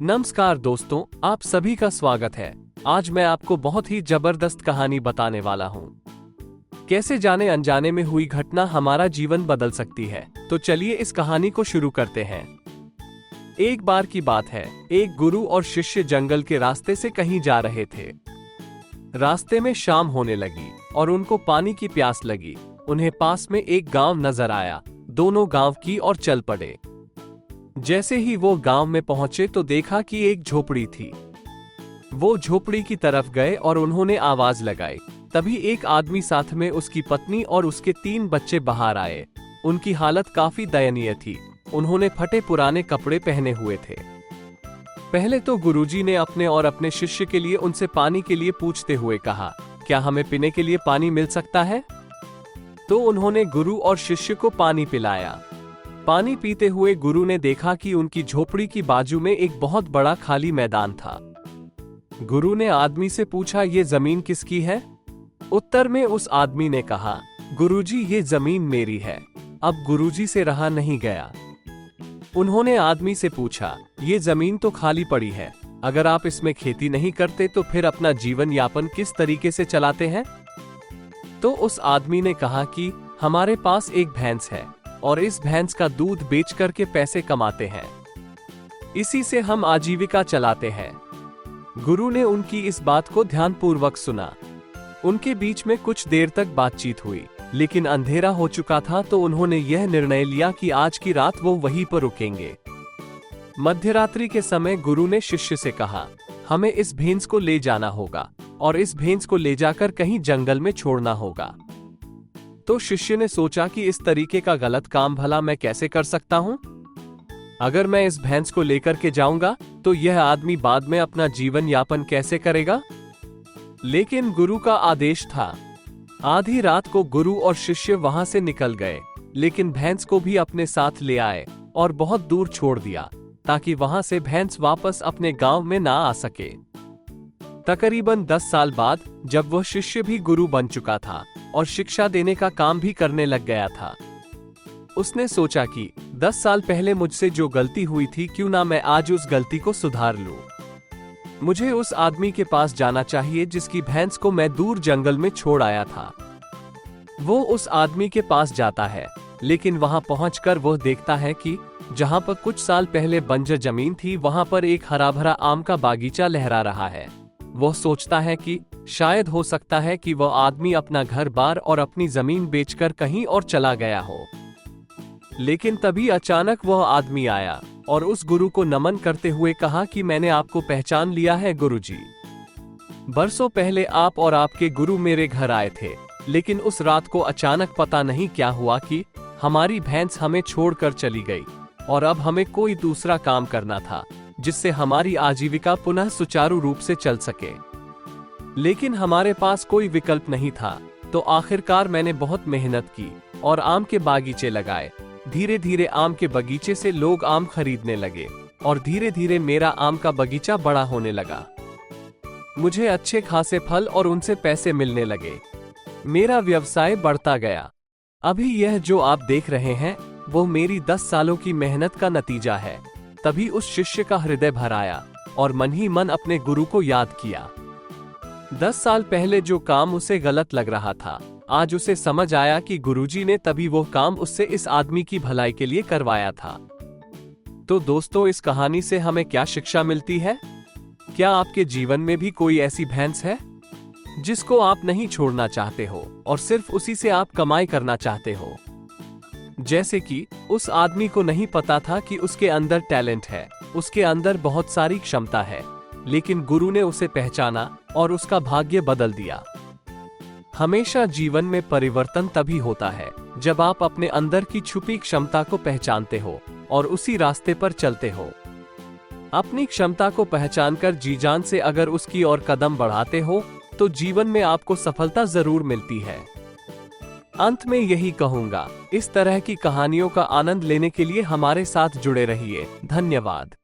नमस्कार दोस्तों, आप सभी का स्वागत है। आज मैं आपको बहुत ही जबरदस्त कहानी बताने वाला हूँ। कैसे जाने अनजाने में हुई घटना हमारा जीवन बदल सकती है। तो चलिए इस कहानी को शुरू करते हैं। एक बार की बात है, एक गुरु और शिष्य जंगल के रास्ते से कहीं जा रहे थे। रास्ते में शाम होने लगी और उनको पानी की प्यास लगी। उन्हें पास में एक गांव नजर आया। दोनों गांव की ओर चल पड़े। जैसे ही वो गांव में पहुंचे तो देखा कि एक झोपड़ी थी। वो झोपड़ी की तरफ गए और उन्होंने आवाज लगाई। तभी एक आदमी, साथ में उसकी पत्नी और उसके 3 बच्चे बाहर आए। उनकी हालत काफी दयनीय थी। उन्होंने फटे पुराने कपड़े पहने हुए थे। पहले तो गुरुजी ने अपने और अपने शिष्य के लिए उनसे पानी के लिए पूछते हुए कहा, क्या हमें पीने के लिए पानी मिल सकता है? तो उन्होंने गुरु और शिष्य को पानी पिलाया। पानी पीते हुए गुरु ने देखा कि उनकी झोपड़ी की बाजू में एक बहुत बड़ा खाली मैदान था। गुरु ने आदमी से पूछा, ये जमीन किसकी है? उत्तर में उस आदमी ने कहा, गुरुजी, ये जमीन मेरी है। अब गुरुजी से रहा नहीं गया। उन्होंने आदमी से पूछा, ये जमीन तो खाली पड़ी है, अगर आप इसमें खेती नहीं करते तो फिर अपना जीवन यापन किस तरीके से चलाते हैं? तो उस आदमी ने कहा कि हमारे पास एक भैंस है और इस भैंस का दूध बेच करके पैसे कमाते हैं। इसी से हम आजीविका चलाते हैं। गुरु ने उनकी इस बात को ध्यानपूर्वक सुना। उनके बीच में कुछ देर तक बातचीत हुई, लेकिन अंधेरा हो चुका था तो उन्होंने यह निर्णय लिया कि आज की रात वो वहीं पर रुकेंगे। मध्यरात्रि के समय गुरु ने शिष्य से कहा, हमें इस भैंस को ले जाना होगा और इस भैंस को ले जाकर कहीं जंगल में छोड़ना होगा। तो शिष्य ने सोचा कि इस तरीके का गलत काम भला मैं कैसे कर सकता हूं? अगर मैं इस भैंस को लेकर के जाऊंगा तो यह आदमी बाद में अपना जीवन यापन कैसे करेगा? लेकिन गुरु का आदेश था। आधी रात को गुरु और शिष्य वहां से निकल गए, लेकिन भैंस को भी अपने साथ ले आए और बहुत दूर छोड़ दिया ताकि वहां से भैंस वापस अपने गांव में ना आ सके। तकरीबन 10 साल बाद जब वह शिष्य भी गुरु बन चुका था और शिक्षा देने का काम भी करने लग गया था, उसने सोचा कि 10 साल पहले मुझसे जो गलती हुई थी, क्यों ना मैं आज उस गलती को सुधार लूं। मुझे उस आदमी के पास जाना चाहिए जिसकी भैंस को मैं दूर जंगल में छोड़ आया था। वो उस आदमी के पास जाता है, लेकिन वहां पहुंचकर वह देखता है कि जहां पर कुछ साल पहले बंजर जमीन थी, वहां पर एक हरा भरा आम का बागीचा लहरा रहा है। वह सोचता है कि शायद हो सकता है कि वह आदमी अपना घर बार और अपनी जमीन बेचकर कहीं और चला गया हो। लेकिन तभी अचानक वह आदमी आया और उस गुरु को नमन करते हुए कहा कि मैंने आपको पहचान लिया है गुरुजी। बरसों पहले आप और आपके गुरु मेरे घर आए थे, लेकिन उस रात को अचानक पता नहीं क्या हुआ कि हमारी भैंस हमें छोड़कर चली गई और अब हमें कोई दूसरा काम करना था जिससे हमारी आजीविका पुनः सुचारू रूप से चल सके। लेकिन हमारे पास कोई विकल्प नहीं था, तो आखिरकार मैंने बहुत मेहनत की और आम के बागीचे लगाए। धीरे धीरे आम के बगीचे से लोग आम खरीदने लगे और धीरे धीरे मेरा आम का बगीचा बड़ा होने लगा। मुझे अच्छे खासे फल और उनसे पैसे मिलने लगे। मेरा व्यवसाय बढ़ता गया। अभी यह जो आप देख रहे हैं वो मेरी 10 सालों की मेहनत का नतीजा है। तभी उस शिष्य का हृदय भर आया और मन ही मन अपने गुरु को याद किया। 10 साल पहले जो काम उसे गलत लग रहा था, आज उसे समझ आया कि गुरुजी ने तभी वो काम उससे इस आदमी की भलाई के लिए करवाया था। तो दोस्तों, इस कहानी से हमें क्या शिक्षा मिलती है? क्या आपके जीवन में भी कोई ऐसी भैंस है जिसको आप नहीं छोड़ना चाहते हो और सिर्फ उसी से आप कमाई करना चाहते हो? जैसे कि उस आदमी को नहीं पता था कि उसके अंदर टैलेंट है, उसके अंदर बहुत सारी क्षमता है, लेकिन गुरु ने उसे पहचाना और उसका भाग्य बदल दिया। हमेशा जीवन में परिवर्तन तभी होता है जब आप अपने अंदर की छुपी क्षमता को पहचानते हो और उसी रास्ते पर चलते हो। अपनी क्षमता को पहचानकर जी जान से अगर उसकी ओर कदम बढ़ाते हो तो जीवन में आपको सफलता जरूर मिलती है। अंत में यही कहूंगा, इस तरह की कहानियों का आनंद लेने के लिए हमारे साथ जुड़े रहिए। धन्यवाद।